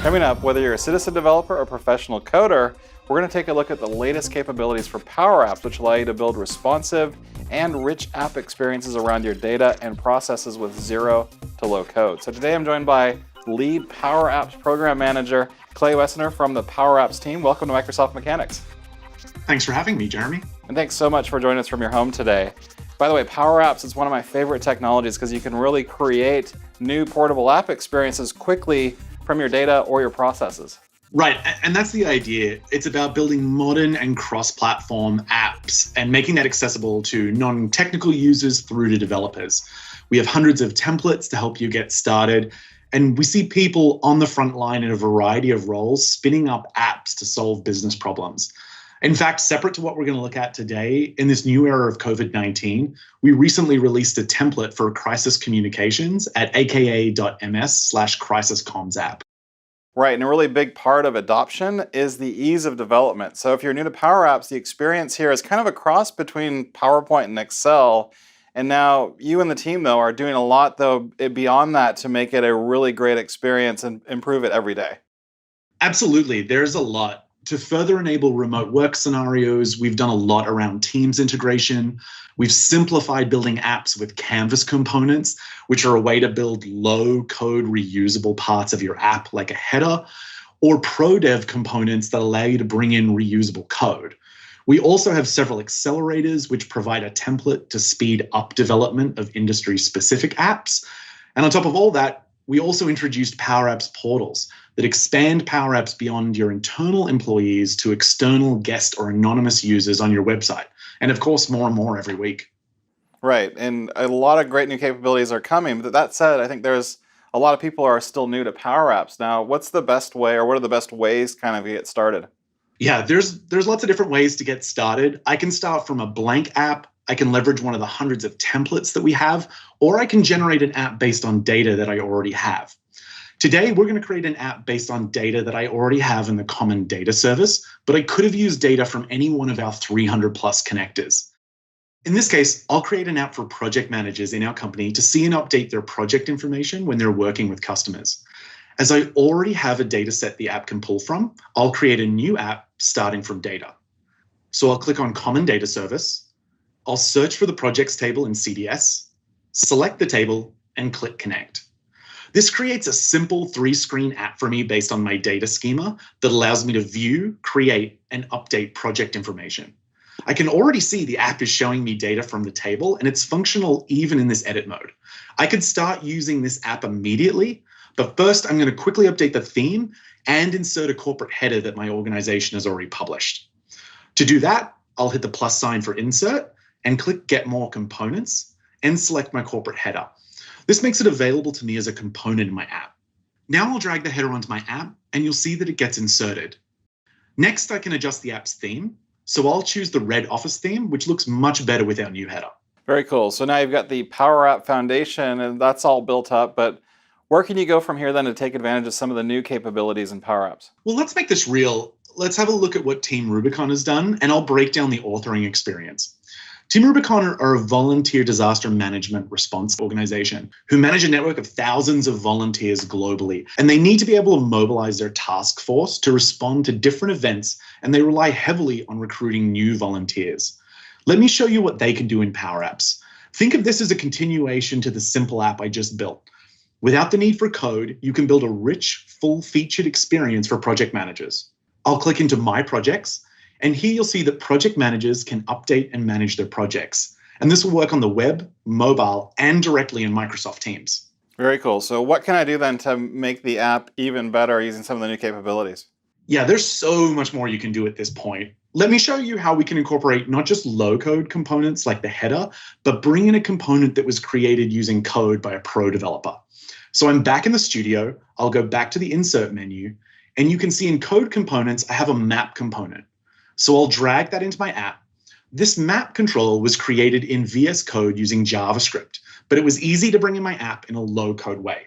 Coming up, whether you're a citizen developer or professional coder, we're going to take a look at the latest capabilities for Power Apps, which allow you to build responsive and rich app experiences around your data and processes with zero to low code. So today I'm joined by lead Power Apps program manager, Clay Wesener from the Power Apps team. Welcome to Microsoft Mechanics. Thanks for having me, Jeremy. And thanks so much for joining us from your home today. By the way, Power Apps is one of my favorite technologies because you can really create new portable app experiences quickly from your data or your processes. Right, and that's the idea. It's about building modern and cross-platform apps and making that accessible to non-technical users through to developers. We have hundreds of templates to help you get started, and we see people on the front line in a variety of roles spinning up apps to solve business problems. In fact, separate to what we're going to look at today, in this new era of COVID-19, we recently released a template for crisis communications at aka.ms/crisiscomms app. Right, and a really big part of adoption is the ease of development. So if you're new to Power Apps, the experience here is kind of a cross between PowerPoint and Excel. And now you and the team, though, are doing a lot, though, beyond that to make it a really great experience and improve it every day. Absolutely, there's a lot. To further enable remote work scenarios, we've done a lot around Teams integration. We've simplified building apps with Canvas components, which are a way to build low-code reusable parts of your app like a header, or ProDev components that allow you to bring in reusable code. We also have several accelerators, which provide a template to speed up development of industry-specific apps. And on top of all that, we also introduced Power Apps portals that expand Power Apps beyond your internal employees to external guest or anonymous users on your website. And of course, more and more every week. Right, and a lot of great new capabilities are coming. But that said, I think there's a lot of people are still new to Power Apps. Now, what's the best way, or what are the best ways kind of to get started? Yeah, there's lots of different ways to get started. I can start from a blank app. I can leverage one of the hundreds of templates that we have, or I can generate an app based on data that I already have. Today, we're going to create an app based on data that I already have in the common data service, but I could have used data from any one of our 300 plus connectors. In this case, I'll create an app for project managers in our company to see and update their project information when they're working with customers. As I already have a data set the app can pull from, I'll create a new app starting from data. So I'll click on Common Data Service. I'll search for the projects table in CDS, select the table, and click Connect. This creates a simple 3-screen app for me based on my data schema that allows me to view, create, and update project information. I can already see the app is showing me data from the table, and it's functional even in this edit mode. I could start using this app immediately, but first I'm going to quickly update the theme and insert a corporate header that my organization has already published. To do that, I'll hit the plus sign for Insert and click Get More Components and select my corporate header. This makes it available to me as a component in my app. Now I'll drag the header onto my app and you'll see that it gets inserted. Next, I can adjust the app's theme. So I'll choose the red Office theme, which looks much better with our new header. Very cool. So now you've got the Power App Foundation and that's all built up, but where can you go from here then to take advantage of some of the new capabilities in Power Apps? Well, let's make this real. Let's have a look at what Team Rubicon has done, and I'll break down the authoring experience. Team Rubicon are a volunteer disaster management response organization who manage a network of thousands of volunteers globally, and they need to be able to mobilize their task force to respond to different events, and they rely heavily on recruiting new volunteers. Let me show you what they can do in Power Apps. Think of this as a continuation to the simple app I just built. Without the need for code, you can build a rich, full-featured experience for project managers. I'll click into My Projects, and here you'll see that project managers can update and manage their projects. And this will work on the web, mobile, and directly in Microsoft Teams. Very cool. So what can I do then to make the app even better using some of the new capabilities? Yeah, there's so much more you can do at this point. Let me show you how we can incorporate not just low-code components like the header, but bring in a component that was created using code by a pro developer. So I'm back in the studio. I'll go back to the Insert menu, and you can see in Code Components, I have a map component. So I'll drag that into my app. This map control was created in VS Code using JavaScript, but it was easy to bring in my app in a low-code way.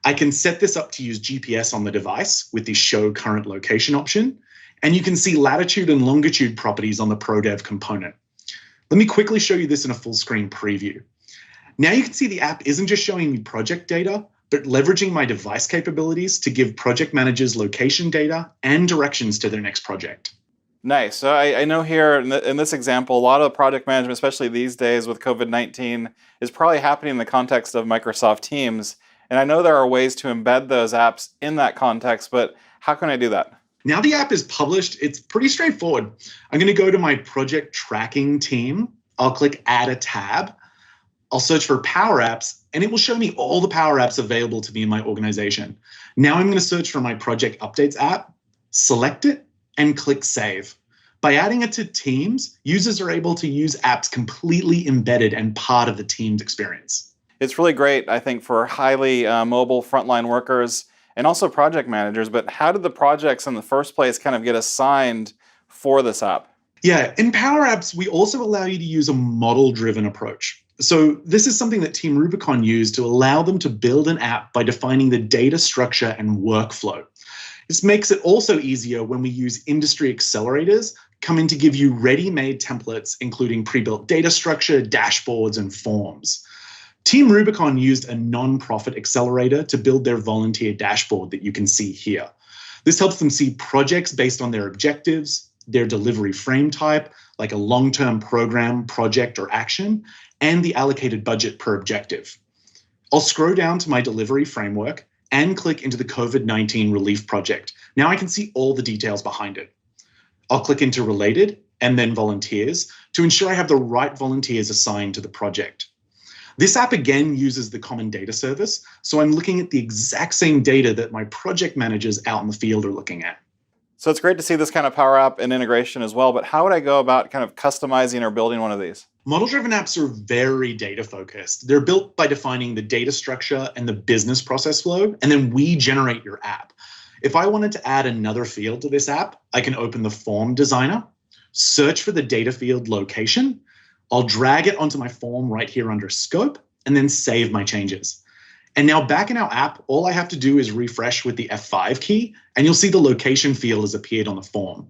I can set this up to use GPS on the device with the Show Current Location option, and you can see latitude and longitude properties on the ProDev component. Let me quickly show you this in a full screen preview. Now you can see the app isn't just showing me project data, but leveraging my device capabilities to give project managers location data and directions to their next project. Nice. So I know here in this example, a lot of project management, especially these days with COVID-19, is probably happening in the context of Microsoft Teams. And I know there are ways to embed those apps in that context, but how can I do that? Now the app is published, it's pretty straightforward. I'm going to go to my project tracking team. I'll click Add a tab. I'll search for Power Apps, and it will show me all the Power Apps available to me in my organization. Now I'm going to search for my Project Updates app, select it, and click Save. By adding it to Teams, users are able to use apps completely embedded and part of the Teams experience. It's really great, I think, for highly mobile frontline workers and also project managers. But how did the projects in the first place kind of get assigned for this app? Yeah, in Power Apps, we also allow you to use a model-driven approach. So this is something that Team Rubicon used to allow them to build an app by defining the data structure and workflow. This makes it also easier when we use industry accelerators come in to give you ready-made templates, including pre-built data structure, dashboards, and forms. Team Rubicon used a non-profit accelerator to build their volunteer dashboard that you can see here. This helps them see projects based on their objectives, their delivery frame type, like a long-term program, project, or action, and the allocated budget per objective. I'll scroll down to my delivery framework and click into the COVID-19 relief project. Now I can see all the details behind it. I'll click into related and then volunteers to ensure I have the right volunteers assigned to the project. This app again uses the common data service, so I'm looking at the exact same data that my project managers out in the field are looking at. So it's great to see this kind of Power App and integration as well, but how would I go about kind of customizing or building one of these? Model-driven apps are very data-focused. They're built by defining the data structure and the business process flow, and then we generate your app. If I wanted to add another field to this app, I can open the form designer, search for the data field location, I'll drag it onto my form right here under scope, and then save my changes. And now back in our app, all I have to do is refresh with the F5 key, and you'll see the location field has appeared on the form.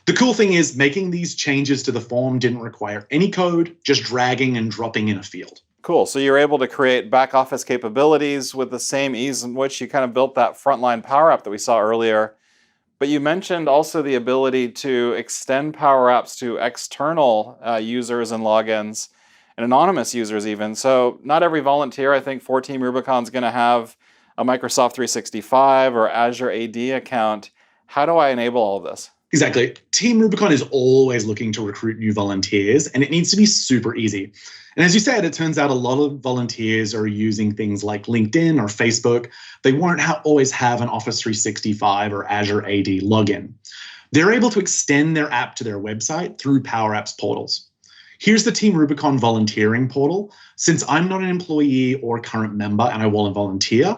The cool thing is making these changes to the form didn't require any code, just dragging and dropping in a field. Cool. So you're able to create back office capabilities with the same ease in which you kind of built that frontline Power App that we saw earlier. But you mentioned also the ability to extend Power Apps to external users and logins and anonymous users even. So not every volunteer, I think, for Team Rubicon is going to have a Microsoft 365 or Azure AD account. How do I enable all of this? Exactly. Team Rubicon is always looking to recruit new volunteers, and it needs to be super easy. And as you said, it turns out a lot of volunteers are using things like LinkedIn or Facebook. They won't always have an Office 365 or Azure AD login. They're able to extend their app to their website through Power Apps portals. Here's the Team Rubicon volunteering portal. Since I'm not an employee or current member and I want to volunteer,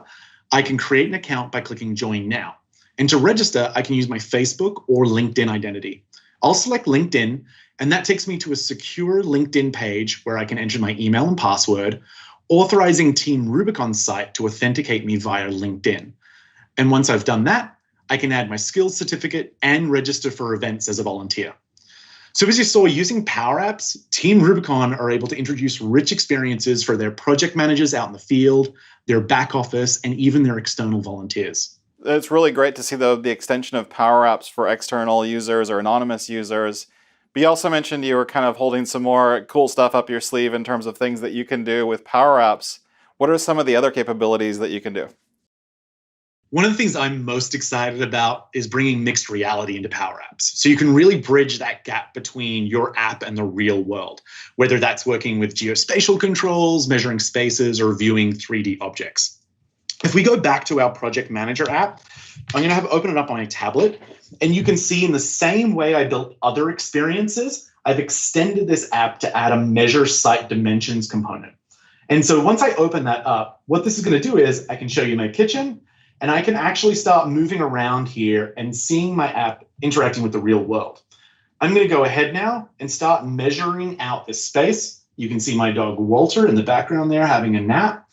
I can create an account by clicking Join Now. And to register, I can use my Facebook or LinkedIn identity. I'll select LinkedIn, and that takes me to a secure LinkedIn page where I can enter my email and password, authorizing Team Rubicon's site to authenticate me via LinkedIn. And once I've done that, I can add my skills certificate and register for events as a volunteer. So as you saw, using Power Apps, Team Rubicon are able to introduce rich experiences for their project managers out in the field, their back office, and even their external volunteers. It's really great to see the extension of Power Apps for external users or anonymous users. But you also mentioned you were kind of holding some more cool stuff up your sleeve in terms of things that you can do with Power Apps. What are some of the other capabilities that you can do? One of the things I'm most excited about is bringing mixed reality into Power Apps. So you can really bridge that gap between your app and the real world, whether that's working with geospatial controls, measuring spaces, or viewing 3D objects. If we go back to our project manager app, I'm going to open it up on a tablet, and you can see in the same way I built other experiences, I've extended this app to add a measure site dimensions component. And so once I open that up, what this is going to do is I can show you my kitchen, and I can actually start moving around here and seeing my app interacting with the real world. I'm going to go ahead now and start measuring out this space. You can see my dog Walter in the background there having a nap.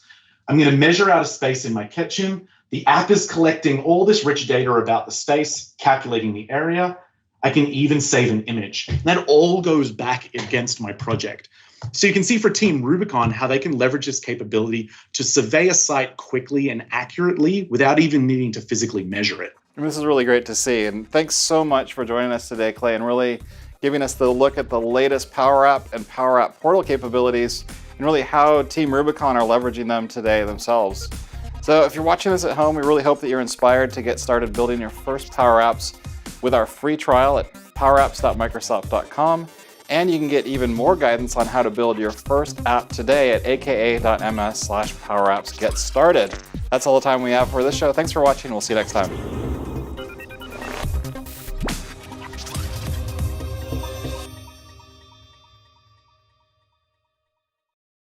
I'm going to measure out a space in my kitchen. The app is collecting all this rich data about the space, calculating the area. I can even save an image. That all goes back against my project. So you can see for Team Rubicon how they can leverage this capability to survey a site quickly and accurately without even needing to physically measure it. And this is really great to see. And thanks so much for joining us today, Clay, and really giving us the look at the latest Power App and Power App Portal capabilities and really how Team Rubicon are leveraging them today themselves. So if you're watching this at home, we really hope that you're inspired to get started building your first Power Apps with our free trial at powerapps.microsoft.com. And you can get even more guidance on how to build your first app today at aka.ms/powerappsgetstarted. That's all the time we have for this show. Thanks for watching. We'll see you next time.